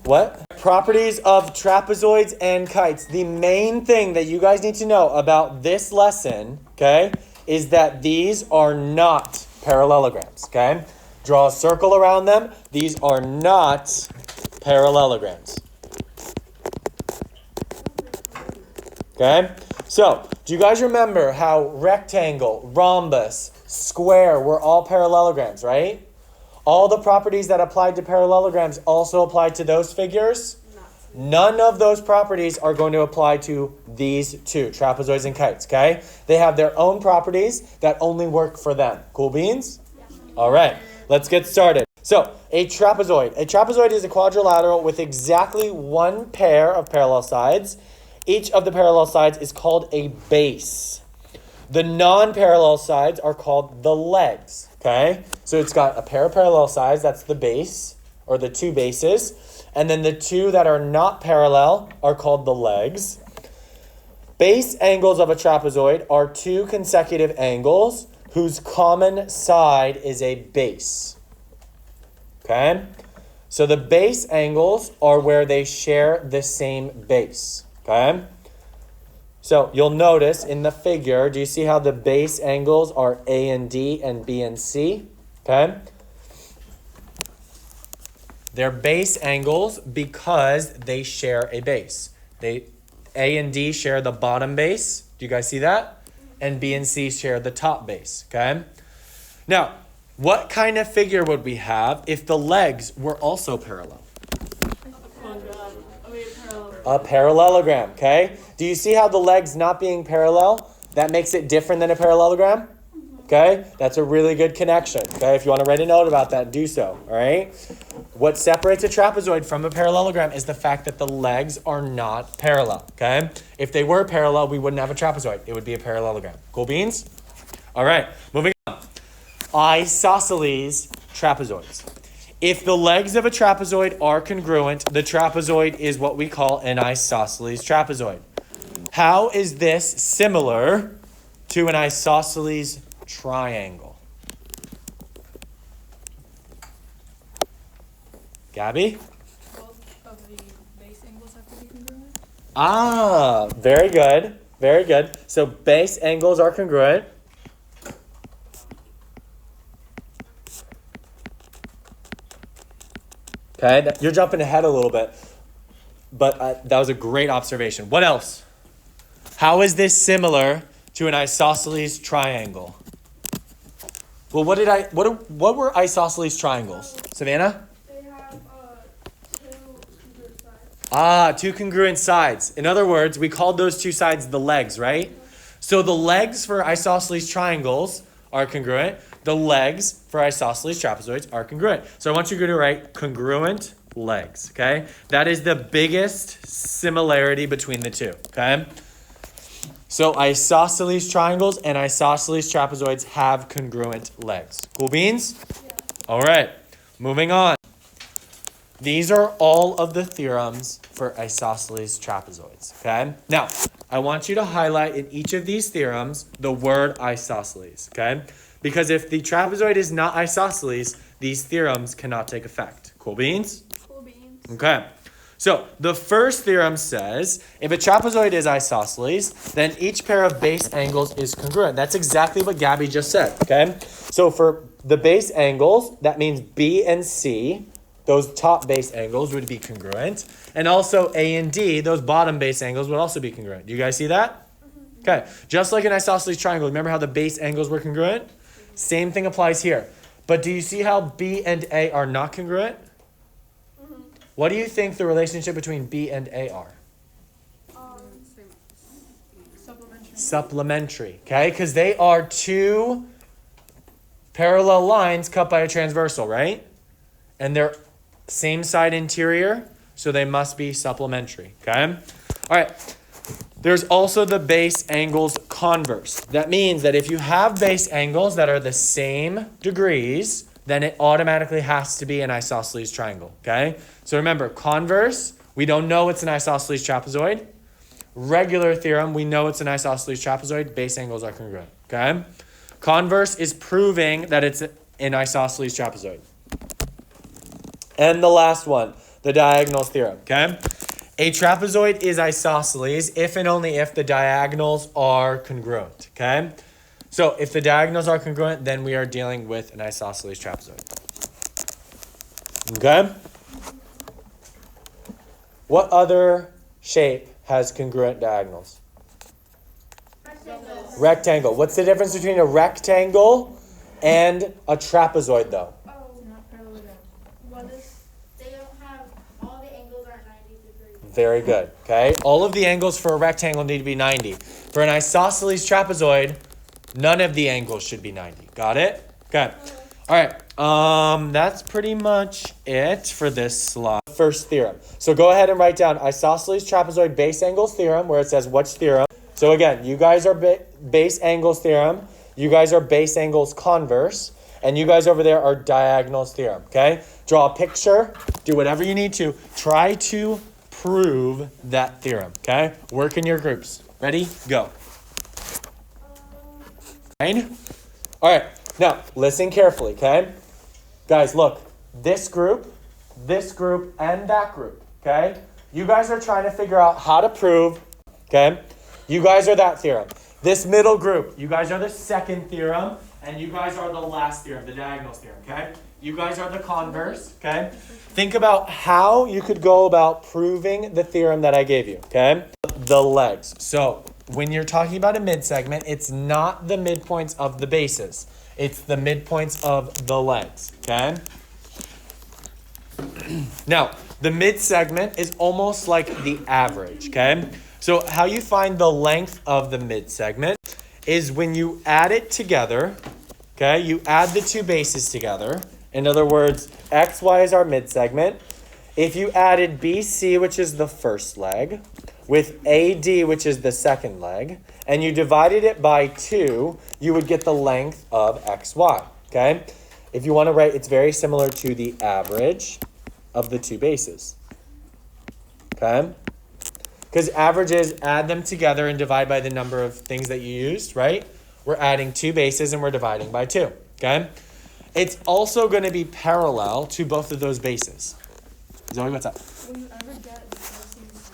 What? Properties of trapezoids and kites. The main thing that you guys need to know about this lesson, okay, is that these are not parallelograms, okay? Draw a circle around them. These are not parallelograms. Okay? So, do you guys remember how rectangle, rhombus, square were all parallelograms, right? All the properties that applied to parallelograms also applied to those figures? None of those properties are going to apply to these two, trapezoids and kites, okay? They have their own properties that only work for them. Cool beans? All right, let's get started. So, a trapezoid. A trapezoid is a quadrilateral with exactly one pair of parallel sides. Each of the parallel sides is called a base. The non-parallel sides are called the legs, okay? So it's got a pair of parallel sides, that's the base, or the two bases. And then the two that are not parallel are called the legs. Base angles of a trapezoid are two consecutive angles whose common side is a base. Okay? So the base angles are where they share the same base. Okay? So you'll notice in the figure, do you see how the base angles are A and D and B and C? Okay? They're base angles because they share a base. A and D share the bottom base. Do you guys see that? And B and C share the top base. Okay? Now, what kind of figure would we have if the legs were also parallel? A parallelogram, okay? Do you see how the legs not being parallel, that makes it different than a parallelogram? Okay? That's a really good connection, okay? If you want to write a note about that, do so, all right? What separates a trapezoid from a parallelogram is the fact that the legs are not parallel, okay? If they were parallel, we wouldn't have a trapezoid. It would be a parallelogram. Cool beans? All right, moving on. Isosceles trapezoids. If the legs of a trapezoid are congruent, the trapezoid is what we call an isosceles trapezoid. How is this similar to an isosceles triangle? Gabby? Both of the base angles have to be congruent? Ah, very good. Very good. So base angles are congruent. Okay, you're jumping ahead a little bit, but that was a great observation. What else? How is this similar to an isosceles triangle? Well, what were isosceles triangles? Savannah? They have two congruent sides. Ah, two congruent sides. In other words, we called those two sides the legs, right? So the legs for isosceles triangles are congruent. The legs for isosceles trapezoids are congruent. So I want you to write congruent legs, okay? That is the biggest similarity between the two, okay? So isosceles triangles and isosceles trapezoids have congruent legs. Cool beans? Yeah. All right, moving on. These are all of the theorems for isosceles trapezoids, okay? Now, I want you to highlight in each of these theorems the word isosceles, okay? Because if the trapezoid is not isosceles, these theorems cannot take effect. Cool beans? Cool beans. Okay. So the first theorem says, if a trapezoid is isosceles, then each pair of base angles is congruent. That's exactly what Gabby just said, okay? So for the base angles, that means B and C, those top base angles would be congruent. And also A and D, those bottom base angles would also be congruent. Do you guys see that? Okay. Just like an isosceles triangle, remember how the base angles were congruent? Same thing applies here. But do you see how B and A are not congruent? Mm-hmm. What do you think the relationship between B and A are? Supplementary. Supplementary, okay? Because they are two parallel lines cut by a transversal, right? And they're same side interior, so they must be supplementary, okay? All right. There's also the base angles converse. That means that if you have base angles that are the same degrees, then it automatically has to be an isosceles triangle, okay? So remember, converse, we don't know it's an isosceles trapezoid. Regular theorem, we know it's an isosceles trapezoid. Base angles are congruent, okay? Converse is proving that it's an isosceles trapezoid. And the last one, the diagonals theorem, okay? A trapezoid is isosceles if and only if the diagonals are congruent, okay? So if the diagonals are congruent, then we are dealing with an isosceles trapezoid. Okay? What other shape has congruent diagonals? Rectangle. Rectangle. What's the difference between a rectangle and a trapezoid, though? Oh, not parallelogram. One is they don't have all the angles are 90 degrees. Very good. Okay? All of the angles for a rectangle need to be 90. For an isosceles trapezoid, none of the angles should be 90. Got it? Okay. All right. That's pretty much it for this slide. First theorem. So go ahead and write down isosceles trapezoid base angles theorem, where it says which theorem. So again, you guys are base angles theorem. You guys are base angles converse. And you guys over there are diagonals theorem. Okay? Draw a picture. Do whatever you need to. Try to prove that theorem. Okay? Work in your groups. Ready? Go. Fine. All right. Now, listen carefully, okay? Guys, look. This group, and that group, okay? You guys are trying to figure out how to prove, okay? You guys are that theorem. This middle group, you guys are the second theorem, and you guys are the last theorem, the diagonals theorem, okay? You guys are the converse, okay? Think about how you could go about proving the theorem that I gave you, okay? The legs. So, when you're talking about a mid-segment, it's not the midpoints of the bases. It's the midpoints of the legs, okay? Now, the mid-segment is almost like the average, okay? So how you find the length of the mid-segment is when you add it together, okay? You add the two bases together. In other words, XY is our mid-segment. If you added BC, which is the first leg, with AD, which is the second leg, and you divided it by 2, you would get the length of XY, okay? If you want to write, it's very similar to the average of the two bases, okay? Because averages, add them together and divide by the number of things that you used, right? We're adding two bases and we're dividing by 2, okay? It's also going to be parallel to both of those bases. Zoe, what's up? Will you ever get the bases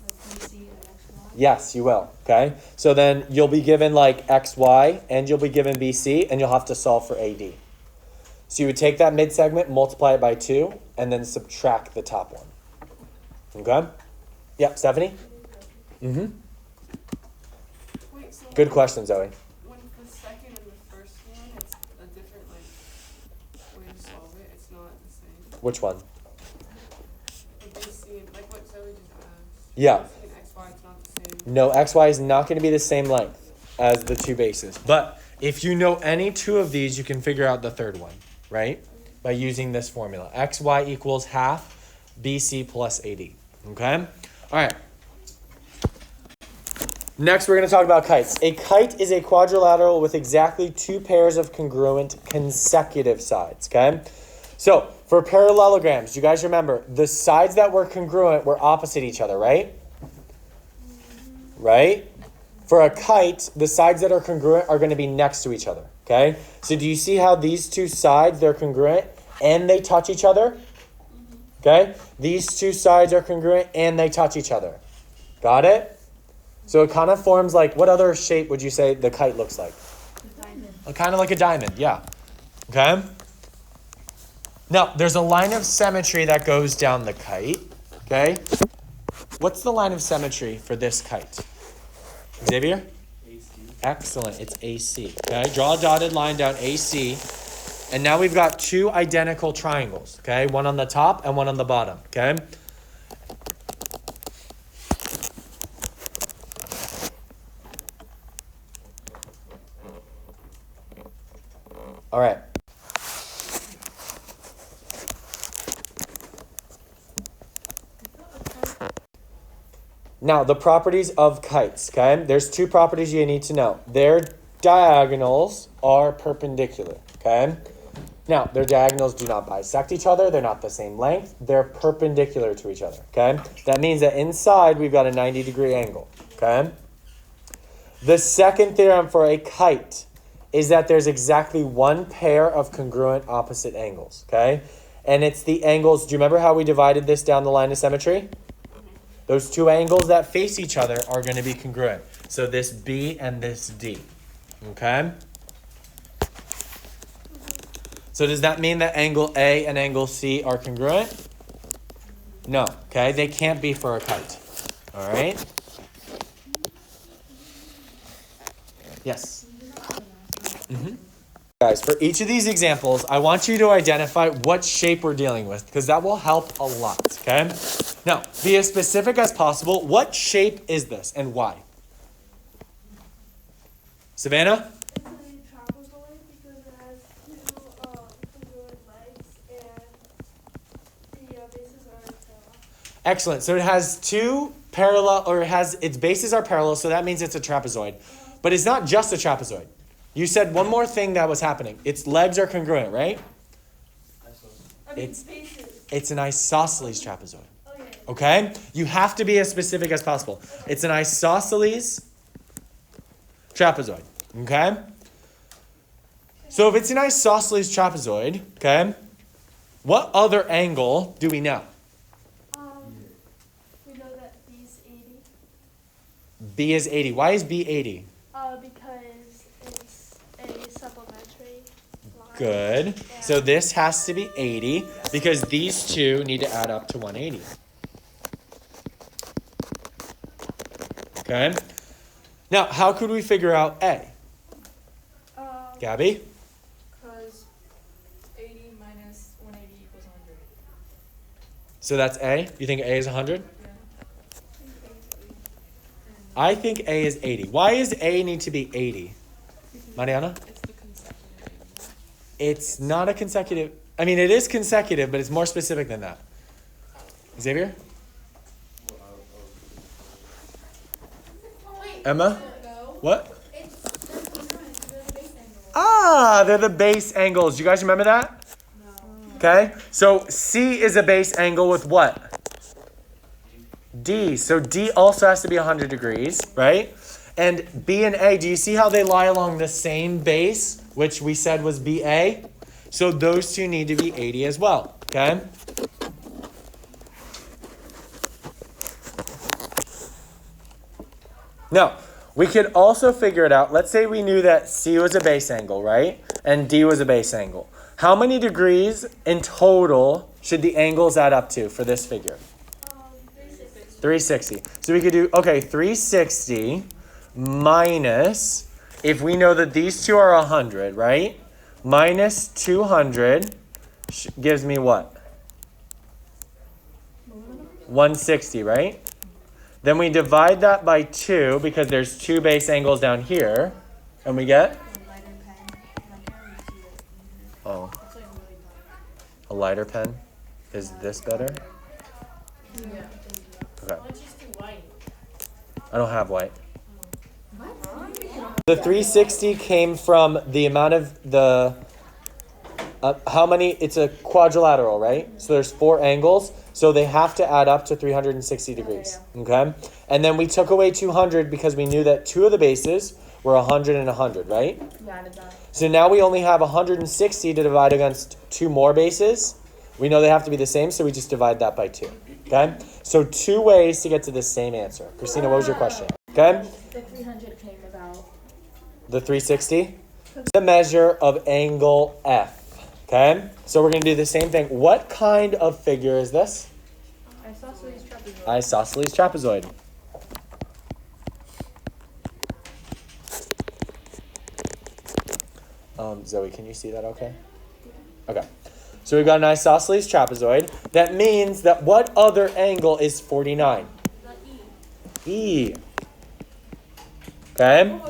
like BC and XY? Yes, you will, okay? So then you'll be given like XY and you'll be given BC and you'll have to solve for AD. So you would take that mid-segment, multiply it by 2, and then subtract the top one. Okay? Yep, Stephanie? Mm-hmm. Wait, so Good question, Zoe. when the second and the first one, it's a different way to solve it. It's not the same. Which one? The BC, like what Zoe just asked. Yeah. BC and XY, it's not the same. No, XY is not going to be the same length as the two bases. But if you know any two of these, you can figure out the third one, right? By using this formula. XY equals half BC plus AD. Okay? All right. Next, we're going to talk about kites. A kite is a quadrilateral with exactly two pairs of congruent consecutive sides, okay? So, for parallelograms, do you guys remember, the sides that were congruent were opposite each other, right? Right? For a kite, the sides that are congruent are going to be next to each other, okay? So, do you see how these two sides, they're congruent and they touch each other? Okay? These two sides are congruent and they touch each other. Got it? So it kind of forms like, what other shape would you say the kite looks like? Kind of like a diamond, yeah. Okay? Now, there's a line of symmetry that goes down the kite. Okay? What's the line of symmetry for this kite? Xavier? AC. Excellent. It's AC. Okay? Draw a dotted line down AC. And now we've got two identical triangles, okay? One on the top and one on the bottom, okay? All right. Now, the properties of kites, okay? There's two properties you need to know. Their diagonals are perpendicular, okay? Now, their diagonals do not bisect each other. They're not the same length. They're perpendicular to each other, okay? That means that inside we've got a 90-degree angle, okay? The second theorem for a kite is that there's exactly one pair of congruent opposite angles, okay? And it's the angles. Do you remember how we divided this down the line of symmetry? Those two angles that face each other are going to be congruent. So this B and this D. Okay? So does that mean that angle A and angle C are congruent? No. Okay? They can't be for a kite. All right? Yes? Mm-hmm. Guys, for each of these examples, I want you to identify what shape we're dealing with because that will help a lot, okay? Now, be as specific as possible. What shape is this and why? Savannah? It's a trapezoid because it has two congruent legs and the bases are parallel. Excellent. So it has two parallel, or it has its bases are parallel, so that means it's a trapezoid. But it's not just a trapezoid. You said one more thing that was happening. Its legs are congruent, right? It's an isosceles trapezoid. Okay? You have to be as specific as possible. It's an isosceles trapezoid. Okay? So if it's an isosceles trapezoid, okay, what other angle do we know? We know that B is 80. B is 80. Why is B 80? Because it's a supplementary line. Good. So this has to be 80 because these two need to add up to 180. Okay. Now, how could we figure out A? Gabby? Because 80 minus 180 equals 100. So that's A? You think A is 100? Yeah. I think A is 80. Why does A need to be 80? Mariana? It's the consecutive. It's not a consecutive. I mean, it is consecutive, but it's more specific than that. Xavier? Emma? What? They're the base angles. You guys remember that? No. Okay. So C is a base angle with what? D. So D also has to be 100 degrees, right? And B and A, do you see how they lie along the same base, which we said was BA? So those two need to be 80 as well, okay? Now, we could also figure it out. Let's say we knew that C was a base angle, right? And D was a base angle. How many degrees in total should the angles add up to for this figure? 360. So we could do, okay, 360 minus, if we know that these two are 100, right? Minus 200 gives me what? 160, right? Then we divide that by 2 because there's two base angles down here. And we get? Oh. A lighter pen? Is this better? Yeah. Okay. Let's just do white. I don't have white. The 360 came from the amount of the, how many, it's a quadrilateral, right? So there's 4 angles, so they have to add up to 360 degrees, okay? And then we took away 200 because we knew that 2 of the bases were 100 and 100, right? Yeah, So now we only have 160 to divide against 2 more bases. We know they have to be the same, so we just divide that by 2, okay? So 2 ways to get to the same answer. Christina, what was your question? Okay? The 300 came about. The 360? The measure of angle F. Okay? So we're going to do the same thing. What kind of figure is this? Isosceles trapezoid. Isosceles trapezoid. Zoe, can you see that okay? Okay. So we've got an isosceles trapezoid. That means that what other angle is 49? E. Okay?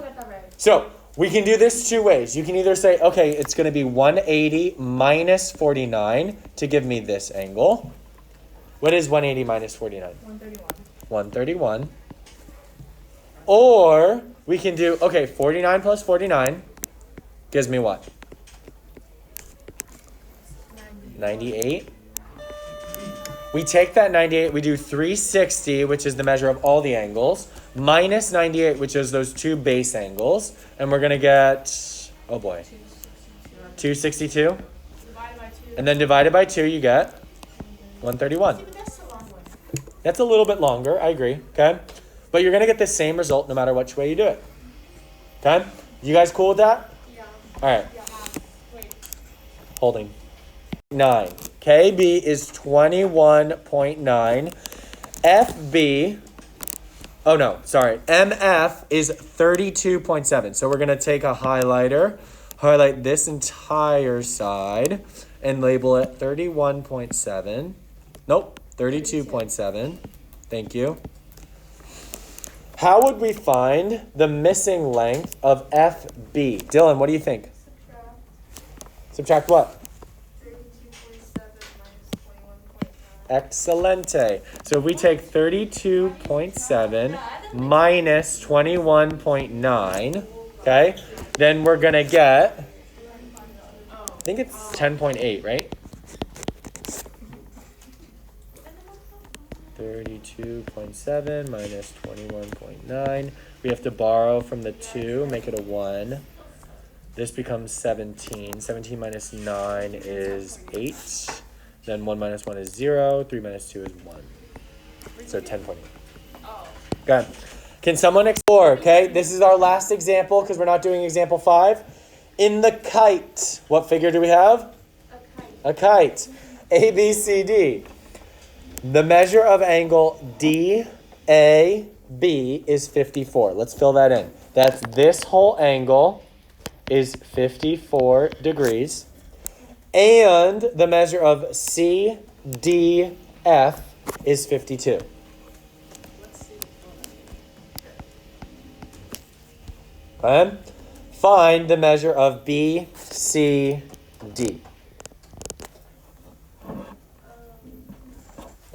So we can do this 2 ways. You can either say, okay, it's going to be 180 minus 49 to give me this angle. What is 180 minus 49? 131. 131. Or we can do, okay, 49 plus 49 gives me what? 98. We take that 98, we do 360, which is the measure of all the angles, minus 98, which is those 2 base angles, and we're going to get, oh boy, 262? Divided by 2 And then divided by 2, you get 131. See, but that's the long one. That's a little bit longer, I agree, okay? But you're going to get the same result no matter which way you do it. Okay? You guys cool with that? Yeah. All right, Yeah. Wait. holding. 9. KB is 21.9. FB, oh no, sorry. MF is 32.7. So we're going to take a highlighter, highlight this entire side, and label it 31.7. Nope, 32.7. Thank you. How would we find the missing length of FB? Dylan, what do you think? Subtract Subtract what? 32.7 minus 21.9. Excelente. So if we take 32.7 minus 21.9, okay, then we're going to get, I think it's 10.8, right? 32.7 minus 21.9. We have to borrow from the 2, make it a 1. This becomes 17. 17 minus 9 is 8. Then 1 minus 1 is 0. 3 minus 2 is 1. So 10.8. Okay. Can someone explore? Okay, this is our last example because we're not doing example 5. In the kite, what figure do we have? A kite. A kite. A, B, C, D. The measure of angle DAB is 54. Let's fill that in. That's this whole angle is 54 degrees. And the measure of CDF is 52. Okay? Find the measure of BCD.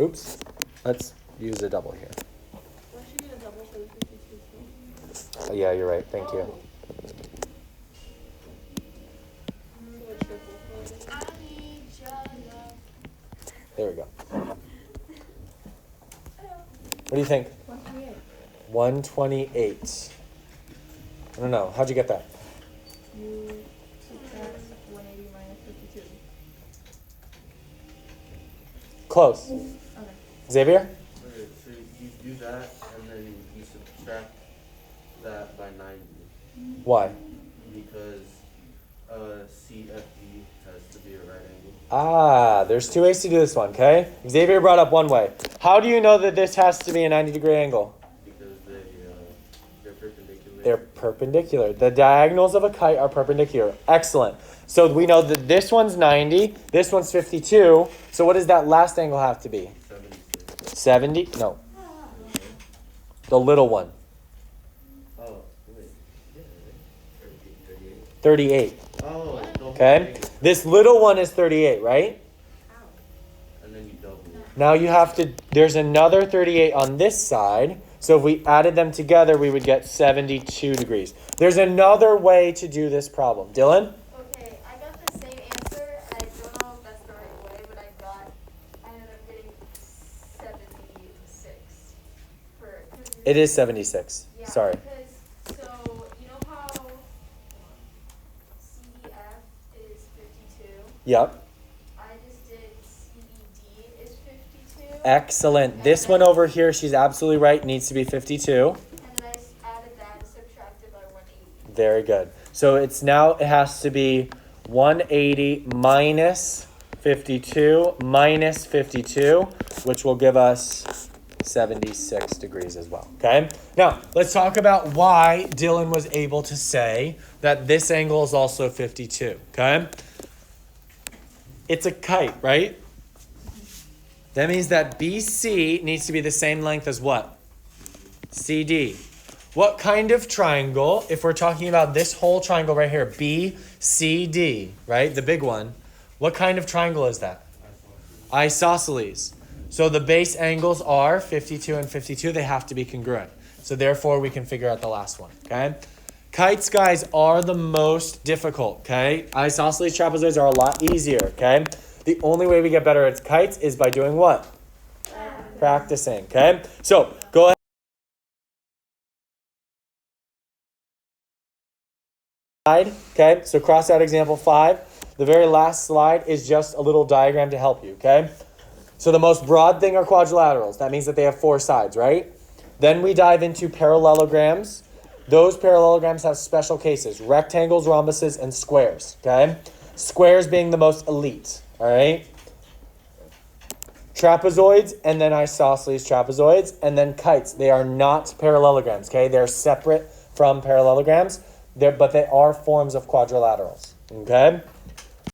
Oops. Let's use a double here. Why should you get a double for the 52 too? Oh, yeah, you're right. Thank you. So a triple for it. I need your love. There we go. What do you think? 128. 128. I don't know. How'd you get that? You subtract 180 minus 52. Close. Okay. Xavier? Okay, so you do that and then you subtract that by 90 Why? because CFD has to be a right angle. Ah, there's 2 ways to do this one, okay? Xavier brought up one way. How do you know that this has to be a 90-degree angle? Because they're perpendicular. They're perpendicular. The diagonals of a kite are perpendicular. Excellent. So we know that this one's 90, this one's 52. So what does that last angle have to be? 76. 70? No. The little one. Oh, wait. Yeah, 38. 38. Oh, the whole Okay? thing. This little one is 38, right? And then you double it. Now you have to, there's another 38 on this side. So if we added them together, we would get 72 degrees. There's another way to do this problem. Dylan? Okay, I got the same answer. I don't know if that's the right way, but I ended up getting 76 for. It is 76. Yeah, Sorry. Because, so, you know how CDF is 52? Yep. I just did CED is 52. Excellent. This one over here, she's absolutely right, needs to be 52. And then I added that and subtracted by 180. Very good. So it's now, it has to be 180 minus 52 minus 52, which will give us 76 degrees as well. Okay? Now, let's talk about why Dylan was able to say that this angle is also 52. Okay? It's a kite, right? That means that BC needs to be the same length as what? CD. What kind of triangle, if we're talking about this whole triangle right here, BCD, right? The big one. What kind of triangle is that? Isosceles. So the base angles are 52 and 52. They have to be congruent. So therefore, we can figure out the last one, okay? Kites, guys, are the most difficult, okay? Isosceles trapezoids are a lot easier, okay? The only way we get better at kites is by doing what? Practicing, okay? So go ahead. Okay, so cross out example 5. The very last slide is just a little diagram to help you, okay? So the most broad thing are quadrilaterals. That means that they have 4 sides, right? Then we dive into parallelograms. Those parallelograms have special cases: rectangles, rhombuses, and squares, okay? Squares being the most elite, all right? Trapezoids, and then isosceles trapezoids, and then kites. They are not parallelograms, okay? They're separate from parallelograms, but they are forms of quadrilaterals, okay?